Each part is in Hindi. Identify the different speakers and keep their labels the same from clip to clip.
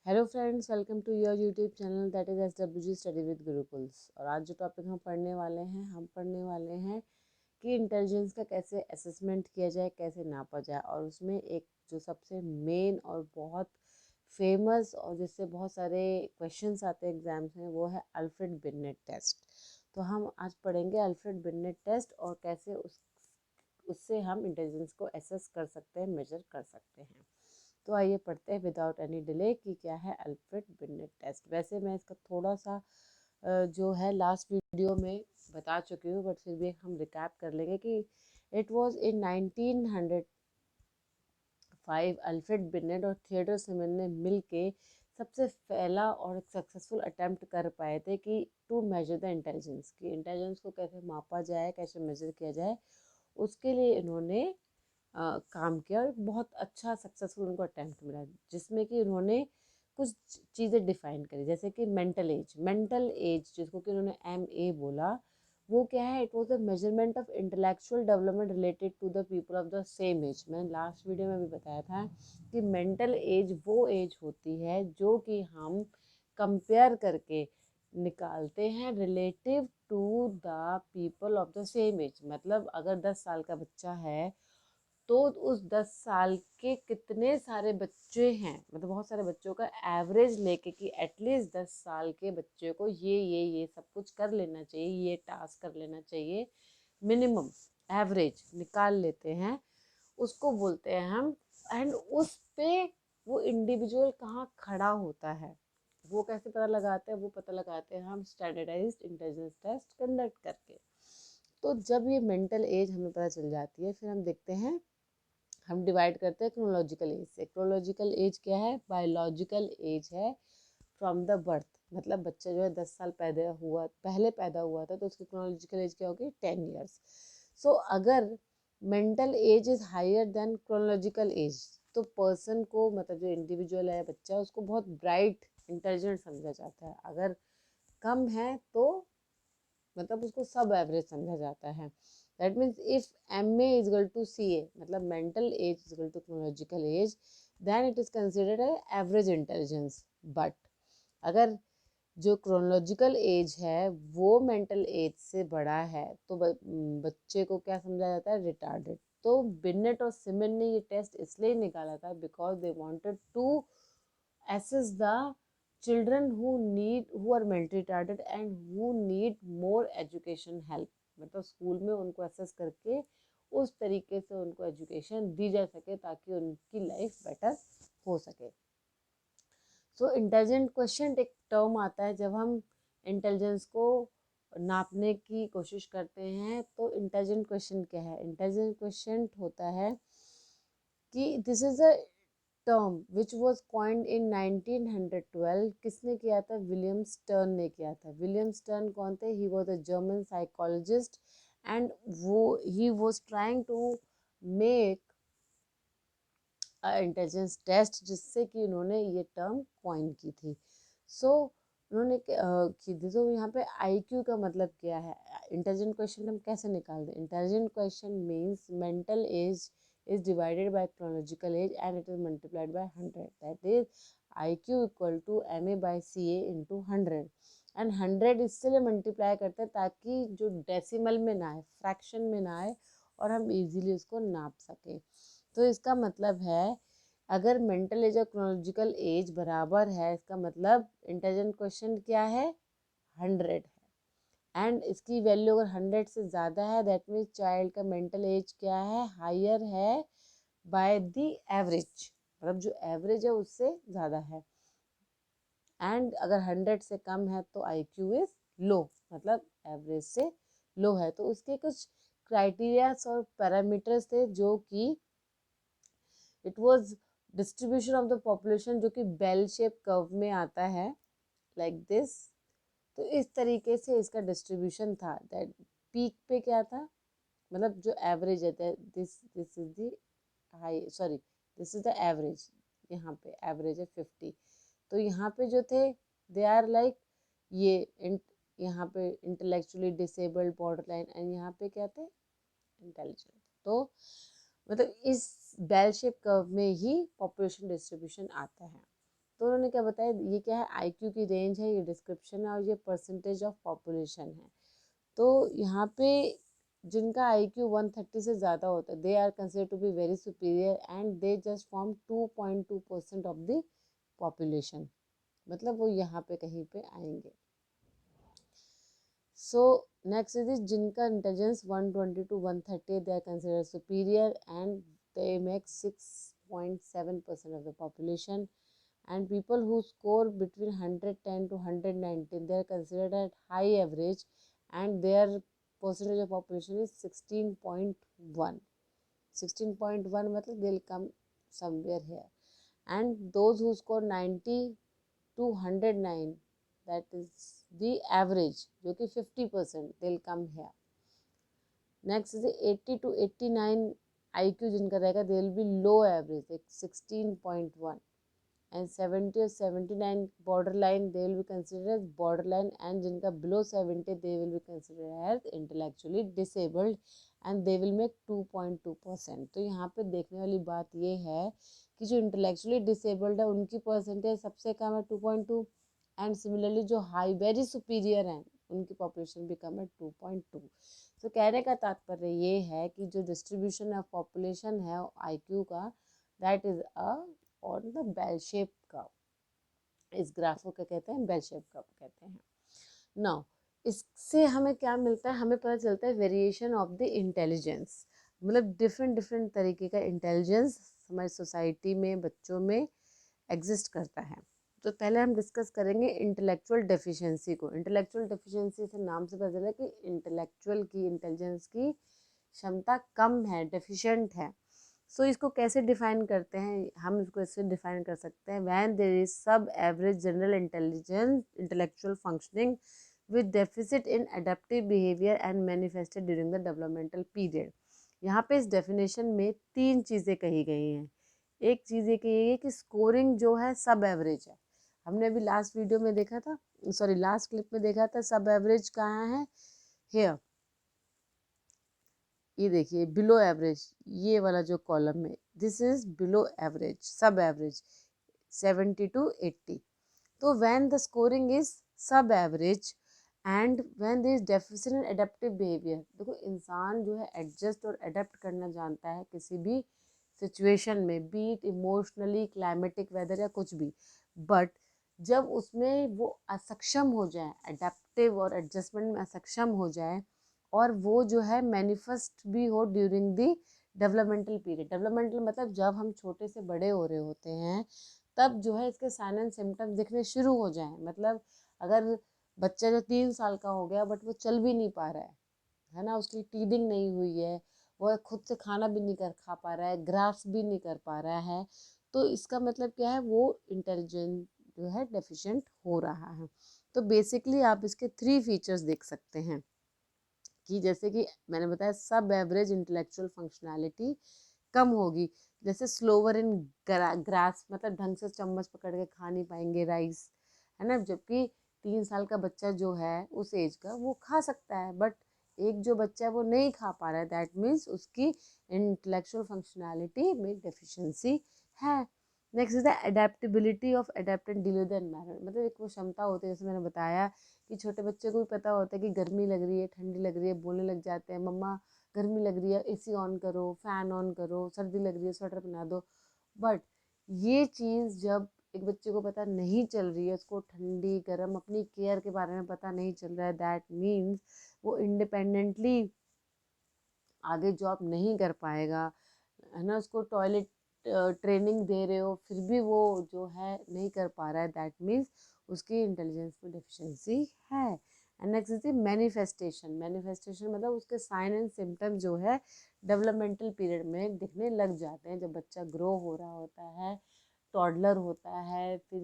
Speaker 1: Hello friends, welcome to your YouTube channel that is SWG study with Gurukuls. और आज जो टॉपिक हम पढ़ने वाले हैं कि इंटेलिजेंस का कैसे असेसमेंट किया जाए, कैसे नापा जाए। और उसमें एक जो सबसे मेन और बहुत फेमस और जिससे बहुत सारे क्वेश्चंस आते हैं एग्जाम्स में, वो है अल्फ्रेड बिनेट टेस्ट। तो हम आज पढ़ेंगे अल्फ्रेड बिनेट टेस्ट और कैसे उससे हम इंटेलिजेंस को असेस कर सकते हैं, मेजर कर सकते हैं। तो आइए पढ़ते हैं विदाउट एनी डिले कि क्या है अल्फ्रेड बिनेट टेस्ट। वैसे मैं इसका थोड़ा सा जो है लास्ट वीडियो में बता चुकी हूँ, बट फिर भी हम रिकैप कर लेंगे कि it was in 1905 Alfred beneath और थिएडर सिमन ने मिल के सबसे पहला और सक्सेसफुल अटेम्प्ट कर पाए थे कि टू मेजर द इंटेलिजेंस, कि इंटेलिजेंस को कैसे मापा जाए, कैसे मेजर किया जाए। उसके लिए इन्होंने काम किया और बहुत अच्छा सक्सेसफुल उनको अटैम्प्ट मिला, जिसमें कि उन्होंने कुछ चीज़ें डिफाइन करी, जैसे कि मेंटल एज जिसको कि उन्होंने MA बोला। वो क्या है? It was the measurement of intellectual development related to the people of the same age. मैंने लास्ट वीडियो में भी बताया था कि मेंटल एज वो एज होती है जो कि हम कंपेयर करके निकालते हैं relative to the people of the same age. मतलब अगर 10 साल का बच्चा है तो उस 10 साल के कितने सारे बच्चे हैं, मतलब बहुत सारे बच्चों का एवरेज लेके कि एटलीस्ट 10 साल के बच्चे को ये सब कुछ कर लेना चाहिए, ये टास्क कर लेना चाहिए, मिनिमम एवरेज निकाल लेते हैं, उसको बोलते हैं हम। एंड उस पे वो इंडिविजुअल कहाँ खड़ा होता है, वो कैसे पता लगाते हैं? वो पता लगाते हैं हम स्टैंडर्डाइज्ड इंटेलिजेंस टेस्ट कंडक्ट करके। तो जब ये मेंटल एज हमें पता चल जाती है, फिर हम देखते हैं, हम डिवाइड करते हैं क्रोनोलॉजिकल एज से। क्रोनोलॉजिकल एज क्या है? बायोलॉजिकल एज है फ्रॉम द बर्थ। मतलब बच्चा जो है 10 साल पहले पैदा हुआ था, तो उसकी क्रोनोलॉजिकल एज क्या होगी? 10 ईयर्स। सो अगर mental age is higher than chronological age, तो पर्सन को, मतलब जो इंडिविजुअल है, बच्चा है, उसको बहुत ब्राइट इंटेलिजेंट समझा जाता है। अगर कम है तो मतलब उसको सब एवरेज समझा जाता है। That means if MA is equal to CA, मतलब mental age is equal to chronological age, then it is considered average intelligence. But अगर जो क्रोनोलॉजिकल एज है वो मेंटल एज से बड़ा है, तो बच्चे को क्या समझा जाता है? रिटार्डेड। तो बिनेट और सिमन ने ये टेस्ट इसलिए निकाला था because they wanted to assess the children who are mentally retarded and who need more education help। मतलब स्कूल में उनको असेस करके उस तरीके से उनको एजुकेशन दी जा सके ताकि उनकी लाइफ बेटर हो सके। सो इंटेलिजेंट क्वेश्चन एक टर्म आता है जब हम इंटेलिजेंस को नापने की कोशिश करते हैं। तो इंटेलिजेंट क्वेश्चन क्या है? इंटेलिजेंट क्वेश्चन होता है कि this is a term which was coined इन 1912। किसने किया था? विलियम स्टर्न ने किया था। विलियम स्टर्न कौन थे? He was a German psychologist and वो he was trying to make intelligence test, जिससे कि उन्होंने ये टर्म कॉइन की थी। सो उन्होंने की थी। तो यहाँ पे IQ का मतलब क्या है? इंटेलिजेंट क्वेश्चन हम कैसे निकालते हैं? Intelligent question means mental as is divided by chronological age and it is multiplied by 100, that is IQ equal to MA by CA into 100। And 100 इसलिए मल्टीप्लाई करते हैं ताकि जो डेसिमल में ना आए, फ्रैक्शन में ना आए, और हम इजीली उसको नाप सकें। तो इसका मतलब है अगर मेंटल एज और क्रोनोलॉजिकल एज बराबर है, इसका मतलब इंटेलिजेंट क्वेश्चन क्या है? 100 है। एंड इसकी वैल्यू अगर 100 से ज़्यादा है, दैट मीन्स चाइल्ड का मेंटल एज क्या है? हायर है बाय द एवरेज, मतलब जो एवरेज है उससे ज़्यादा है। एंड अगर 100 से कम है तो IQ इज लो, मतलब एवरेज से लो है। तो उसके कुछ क्राइटेरियाज और पैरामीटर्स थे, जो कि it was distribution of the population, जो कि बेल शेप कर्व में आता है लाइक दिस। तो इस तरीके से इसका डिस्ट्रीब्यूशन था। दैट पीक पे क्या था? मतलब जो एवरेज है, this this is the high, sorry, this is the average. यहाँ पे एवरेज है 50। तो यहाँ पे जो थे दे आर लाइक ये यहाँ पे intellectually disabled, border line, and यहाँ पे क्या थे? इंटेलिजेंट। तो मतलब इस बेल शेप कर्व में ही पॉपुलेशन डिस्ट्रीब्यूशन आता है। तो उन्होंने क्या बताया, ये क्या है, आईक्यू की रेंज है, ये डिस्क्रिप्शन है और ये परसेंटेज ऑफ पॉपुलेशन है। तो यहाँ पे जिनका आईक्यू 130 से ज़्यादा होता है, they are consider to be very superior and they just form 2.2% of the population, मतलब वो यहाँ पे कहीं पे आएंगे। सो नेक्स्ट इज जिनका intelligence 120 to 130, they are considered superior and they make 6.7% of the population. And people who score between 110 to 119, they are considered at high average and their percentage of population is 16.1. 16.1 मतलब they'll come somewhere here. And those who score 90 to 109, that is the average, जो कि 50%, they'll come here. Next is 80 to 89 IQ जिनका रहेगा, they will be low average 16.1, and 70 और 79 borderline, they will be considered as borderline, and जिनका below 70 they will be considered as intellectually disabled and they will make 2.2%। तो यहाँ पे देखने वाली बात ये है कि जो इंटेलेक्चुअली डिसेबल्ड है उनकी परसेंटेज सबसे कम है 2.2, एंड सिमिलरली जो हाई वेरी सुपीरियर हैं उनकी पॉपुलेशन भी कम है 2.2। तो कहने का तात्पर्य ये है कि जो डिस्ट्रीब्यूशन ऑफ पॉपुलेशन है आईक्यू का, that is a on the bell shape curve. इस ग्राफ को क्या कहते हैं, बेल शेप कर्व कहते हैं। नाउ इससे हमें क्या मिलता है, हमें पता चलता है वेरिएशन ऑफ द इंटेलिजेंस, मतलब डिफरेंट डिफरेंट तरीके का इंटेलिजेंस हमारी सोसाइटी में बच्चों में एग्जिस्ट करता है। तो पहले हम डिस्कस करेंगे इंटेलेक्चुअल डेफिशिएंसी को। इंटेलेक्चुअल डेफिशिएंसी से नाम से पता चला कि इंटेलेक्चुअल की, इंटेलिजेंस की क्षमता कम है, डेफिशिएंट है। सो इसको कैसे डिफाइन करते हैं, हम इसको ऐसे डिफाइन कर सकते हैं, when there is sub average general intelligence intellectual functioning with deficit in adaptive behavior and manifested during the developmental period। यहाँ पे इस डेफिनेशन में तीन चीज़ें कही गई हैं। एक चीज़ ये कही है कि स्कोरिंग जो है सब एवरेज है। हमने अभी लास्ट वीडियो में देखा था, सॉरी लास्ट क्लिप में देखा था, सब एवरेज कहाँ है, हेयर, ये देखिए बिलो एवरेज, ये वाला जो कॉलम है, this is below average, sub average 70 to 80। तो when the scoring is sub average and when there is deficit in adaptive behaviour, देखो इंसान जो है एडजस्ट और अडेप्ट करना जानता है किसी भी सिचुएशन में, be it emotionally, climatic weather या कुछ भी, बट जब उसमें वो असक्षम हो जाए, अडेप्टिव और एडजस्टमेंट में असक्षम हो जाए, और वो जो है मैनिफेस्ट भी हो during the developmental period. Developmental मतलब जब हम छोटे से बड़े हो रहे होते हैं तब जो है इसके साइन एंड सिम्टम्स दिखने शुरू हो जाएं। मतलब अगर बच्चा जो 3 साल का हो गया बट वो चल भी नहीं पा रहा है ना, उसकी टीदिंग नहीं हुई है, वो खुद से खाना भी नहीं कर खा पा रहा है, ग्राफ्स भी नहीं कर पा रहा है, तो इसका मतलब क्या है, वो इंटेलिजेंट जो है डेफिशिएंट हो रहा है। तो बेसिकली आप इसके 3 फीचर्स देख सकते हैं कि जैसे कि मैंने बताया सब एवरेज इंटेलेक्चुअल फंक्शनैलिटी कम होगी, जैसे स्लोवर इन ग्रास, मतलब ढंग से चम्मच पकड़ के खा नहीं पाएंगे राइस, है ना, जबकि 3 साल का बच्चा जो है उस एज का वो खा सकता है, बट एक जो बच्चा है वो नहीं खा पा रहा है, दैट मीन्स उसकी इंटेलेक्चुअल फंक्शनैलिटी में डेफिशिएंसी है। Next is the adaptability of adapt and deal with the environment, मतलब एक वो क्षमता होती है, जैसे मैंने बताया कि छोटे बच्चे को भी पता होता है कि गर्मी लग रही है, ठंडी लग रही है, बोलने लग जाते हैं मम्मा गर्मी लग रही है, एसी ऑन करो, फैन ऑन करो, सर्दी लग रही है, स्वेटर पहना दो। बट ये चीज़ जब एक बच्चे को पता नहीं चल रही है, उसको ठंडी गर्म अपनी केयर के बारे में पता नहीं चल रहा है, दैट मीन्स वो इंडिपेंडेंटली आगे जॉब नहीं कर पाएगा, है ना। उसको टॉयलेट ट्रेनिंग दे रहे हो फिर भी वो जो है नहीं कर पा रहा है, दैट मीन्स उसकी इंटेलिजेंस में डेफिशिएंसी है। And next is manifestation. Manifestation मतलब उसके साइन एंड सिम्टम जो है डेवलपमेंटल पीरियड में दिखने लग जाते हैं, जब बच्चा ग्रो हो रहा होता है, टॉडलर होता है, फिर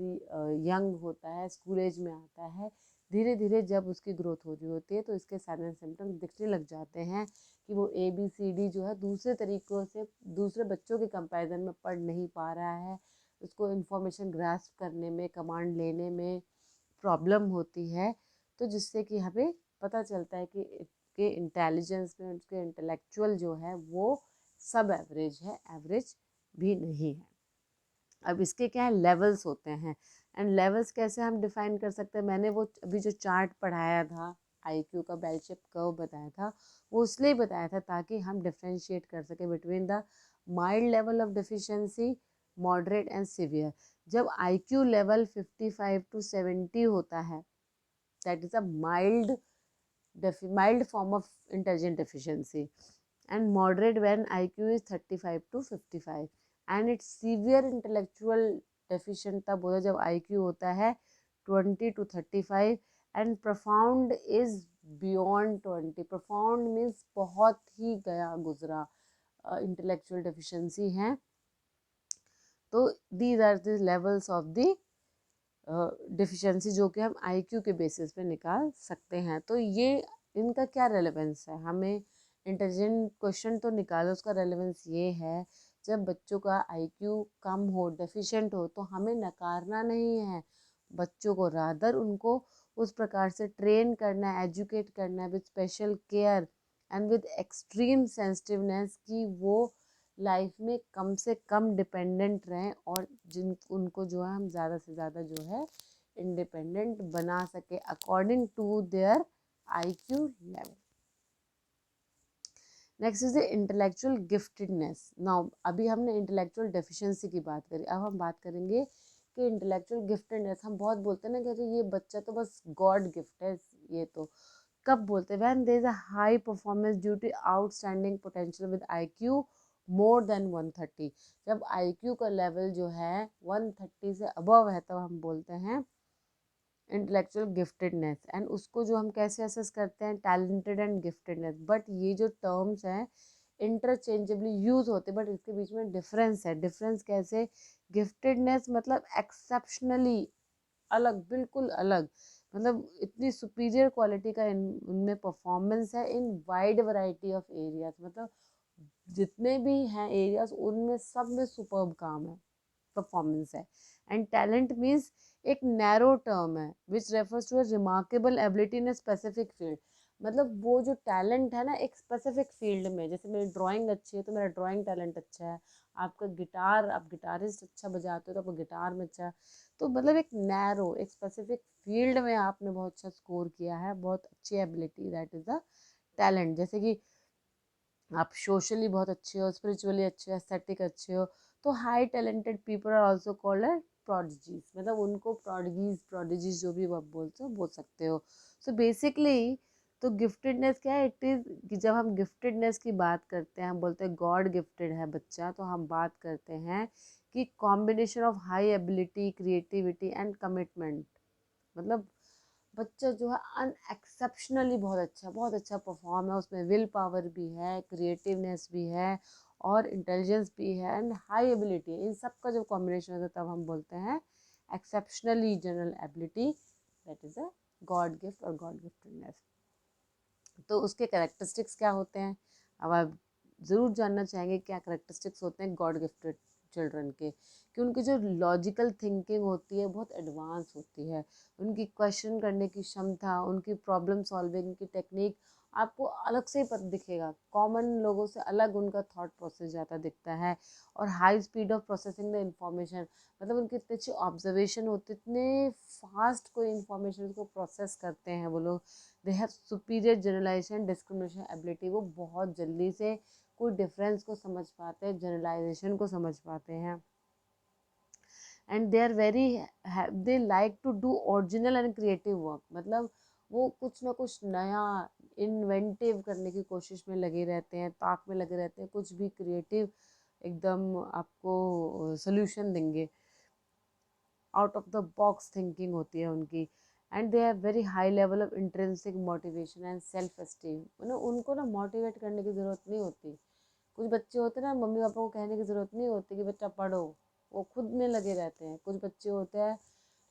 Speaker 1: यंग होता है, स्कूल एज में आता है, धीरे धीरे जब उसकी ग्रोथ हो रही होती है तो इसके साइन एंड सिम्टम्स दिखने लग जाते हैं कि वो ABCD जो है दूसरे तरीक़ों से दूसरे बच्चों के कंपैरिजन में पढ़ नहीं पा रहा है, उसको इन्फॉर्मेशन ग्रास्प करने में, कमांड लेने में प्रॉब्लम होती है, तो जिससे कि हमें पता चलता है कि के इंटेलिजेंस में उसके इंटेलेक्चुअल जो है वो सब एवरेज है, एवरेज भी नहीं है। अब इसके क्या है, लेवल्स होते हैं। एंड लेवल्स कैसे हम डिफाइन कर सकते हैं, मैंने वो अभी जो चार्ट पढ़ाया था, आईक्यू का बेल शेप कर्व बताया था, वो इसलिए बताया था ताकि हम डिफ्रेंशिएट कर सके between the mild level of deficiency, moderate and severe. जब आईक्यू लेवल 55 to 70 होता है, that is a mild form of intelligent deficiency, and moderate when IQ is 35 to 55, and it's severe intellectual deficient तब होता है जब IQ होता है 20 to 35, and profound is beyond 20। profound means बहुत ही गया गुजरा intellectual deficiency है। तो these are the levels of the deficiency जो कि हम आईक्यू के बेसिस पे निकाल सकते हैं। तो ये इनका क्या रेलेवेंस है, हमें इंटेलिजेंट क्वेश्चन तो निकालो, उसका रेलेवेंस ये है जब बच्चों का आईक्यू कम हो, डेफिशिएंट हो, तो हमें नकारना नहीं है बच्चों को, रादर उनको उस प्रकार से ट्रेन करना है, एजुकेट करना है with special care and with extreme sensitiveness कि वो लाइफ में कम से कम डिपेंडेंट रहें, और जिन उनको जो है हम ज़्यादा से ज़्यादा जो है इंडिपेंडेंट बना सके according to their IQ level. Next is the intellectual giftedness. Now अभी हमने इंटेलेक्चुअल डेफिशिएंसी की बात करी, अब हम बात करेंगे कि इंटेलेक्चुअल गिफ्टेडनेस। हम बहुत बोलते हैं ना कि ये बच्चा तो बस गॉड गिफ्ट है, ये तो कब बोलते हैं, when there is a high performance due to outstanding potential with IQ more than 130। जब आईक्यू का लेवल जो है 130 से अबव है तब हम बोलते हैं इंटेलेक्चुअल गिफ्टेडनेस। एंड उसको जो हम कैसे असेस करते हैं, टैलेंटेड एंड गिफ्टेडनेस। बट ये जो टर्म्स हैं इंटरचेंजेबली यूज होते, बट इसके बीच में डिफरेंस है। डिफरेंस कैसे, गिफ्टेडनेस मतलब एक्सेप्शनली अलग, बिल्कुल अलग, मतलब इतनी सुपीरियर क्वालिटी का उनमें परफॉर्मेंस है इन वाइड वैरायटी ऑफ एरियाज, मतलब जितने भी हैं एरियाज उनमें सब में सुपर्ब काम है, परफॉर्मेंस है। एंड टैलेंट मीन्स एक नैरो टर्म है which refers to a remarkable ability in a specific field. मतलब वो जो टैलेंट है ना एक स्पेसिफिक फील्ड में, जैसे मेरी ड्राइंग अच्छी है तो मेरा ड्राइंग टैलेंट अच्छा है, आपका गिटार, आप गिटारिस्ट अच्छा बजाते हो तो आपका गिटार में अच्छा है। तो मतलब एक नैरो, एक स्पेसिफिक फील्ड में आपने बहुत अच्छा स्कोर किया है, बहुत अच्छी ability, that is the talent. जैसे कि आप सोशली बहुत अच्छे हो, स्पिरिचुअली अच्छे हो, एस्थेटिक अच्छे हो, तो high talented people are also called as prodigies, मतलब उनको प्रोडिजीज जो भी आप बोलते हो बोल सकते हो। सो बेसिकली तो गिफ्टेडनेस क्या है, इट इज़ कि जब हम गिफ्टेडनेस की बात करते हैं, हम बोलते हैं गॉड गिफ्टेड है बच्चा, तो हम बात करते हैं कि combination of high ability, creativity and commitment. मतलब बच्चा जो है अनएक्सेप्शनली बहुत अच्छा परफॉर्म है, उसमें विल पावर भी है, क्रिएटिवनेस भी है और इंटेलिजेंस भी है एंड हाई एबिलिटी, इन सब का जो कॉम्बिनेशन होता है तब हम बोलते हैं exceptionally general ability, that is a God gift और गॉड गिफ्टेडनेस। तो उसके कैरेक्टरिस्टिक्स क्या होते हैं, अब आप ज़रूर जानना चाहेंगे क्या कैरेक्टरिस्टिक्स होते हैं गॉड गिफ्टेड चिल्ड्रन के, कि उनकी जो लॉजिकल थिंकिंग होती है बहुत एडवांस होती है, उनकी क्वेश्चन करने की क्षमता, उनकी प्रॉब्लम सॉल्विंग की टेक्निक आपको अलग से ही पता दिखेगा, कॉमन लोगों से अलग उनका थॉट प्रोसेस ज़्यादा दिखता है। और high speed of processing the information, मतलब उनकी इतनी अच्छी ऑब्जर्वेशन होती है, इतने फास्ट कोई इन्फॉर्मेशन को प्रोसेस करते हैं वो लोग। They have superior generalisation discrimination ability, वो बहुत जल्दी से कोई डिफरेंस को समझ पाते हैं, जनरलाइजेशन को समझ पाते हैं। And they are very, they like to do original and creative work, मतलब वो कुछ ना कुछ नया इन्वेंटिव करने की कोशिश में लगे रहते हैं, ताक में लगे रहते हैं, कुछ भी क्रिएटिव एकदम आपको सोल्यूशन देंगे, out of the box thinking होती है उनकी। And they have very high level of intrinsic motivation and self esteem, मतलब उनको ना मोटिवेट करने की ज़रूरत नहीं होती। कुछ बच्चे होते हैं ना मम्मी पापा को कहने की ज़रूरत नहीं होती कि बच्चा पढ़ो, वो खुद में लगे रहते हैं। कुछ बच्चे होते हैं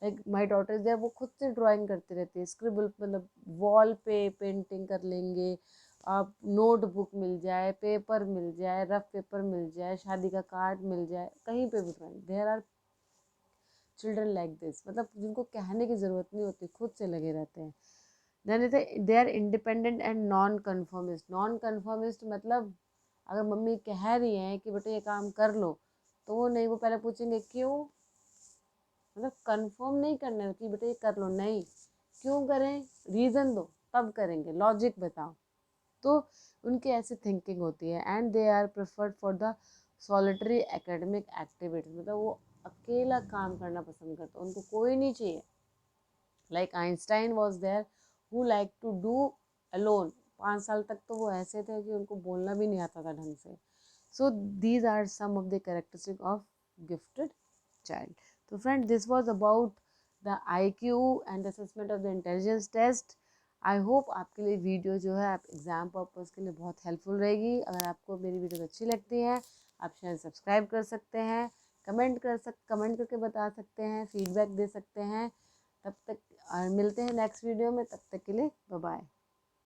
Speaker 1: लाइक माई डॉटर इज, वो खुद से ड्राइंग करती रहती है, स्क्रिबल, मतलब वॉल पे पेंटिंग कर लेंगे, आप नोटबुक मिल जाए, पेपर मिल जाए, रफ पेपर मिल जाए, शादी का कार्ड मिल जाए, कहीं पे भी drawing. There are children like this, मतलब जिनको कहने की ज़रूरत नहीं होती, खुद से लगे रहते हैं। Then they are independent and non conformist. Non conformist मतलब अगर मम्मी कह रही हैं कि बेटा ये काम कर लो तो वो नहीं, वो पहले पूछेंगे क्यों, मतलब कंफर्म नहीं करना है कि बेटा ये कर लो, नहीं, क्यों करें, रीज़न दो, तब करेंगे, लॉजिक बताओ। तो उनकी ऐसी थिंकिंग होती है। And they are preferred for the solitary academic activities, मतलब वो अकेला काम करना पसंद करते, उनको कोई नहीं चाहिए। Like Einstein was there who like to do alone, 5 साल तक तो वो ऐसे थे कि उनको बोलना भी नहीं आता था ढंग से। So these are some of the characteristic of gifted child. तो friend, this was about the IQ and assessment of the intelligence test. I hope आपके लिए वीडियो जो है आप एग्ज़ाम पर्पज़ के लिए बहुत हेल्पफुल रहेगी। अगर आपको मेरी वीडियो अच्छी लगती है, आप चैनल सब्सक्राइब कर सकते हैं, कमेंट करके बता सकते हैं, फीडबैक दे सकते हैं। तब तक मिलते हैं नेक्स्ट वीडियो में, तब तक के लिए बाय बाय।